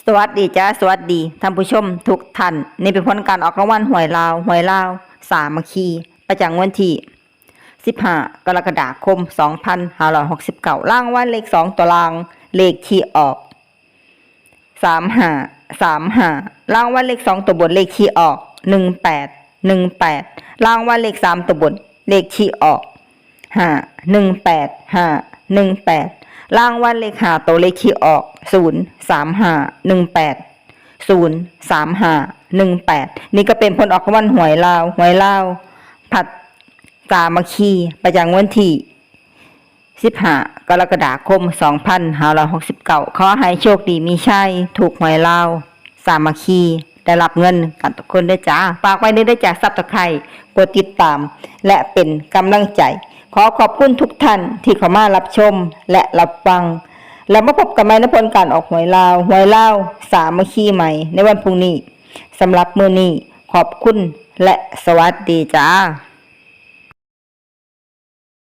สวัสดีจ้าสวัสดีท่านผู้ชมทุกท่านนี่เป็นผลการออกรางวัลหวยลาวสามัคคีประจำวันที่15 กรกฎาคม 2569รางวัลเลข2ตัวรางเลขที่ออก35รางวัลเลข2ตัวบนเลขที่ออก18รางวัลเลข3ตัวบนเลขที่ออก518รางวัลเลข5ตัวเลขที่ออก03518นี่ก็เป็นผลออกรางวัลหวยลาวผัดสามัคคีประจำวันที่15 กรกฎาคม 2569ขอให้โชคดีมีชัยถูกหวยลาวสามัคคีได้รับเงินกันทุกคนด้วยจ้าฝากไว้ด้วยจ้าซับสไครบ์กดติดตามและเป็นกำลังใจขอขอบคุณทุกท่านที่เข้ามารับชมและรับฟังแล้วมาพบกันใหม่ในผลการออกหวยลาวสามัคคีใหม่ในวันพรุ่งนี้สำหรับมื้อนี้ขอบคุณและสวัสดีจ้า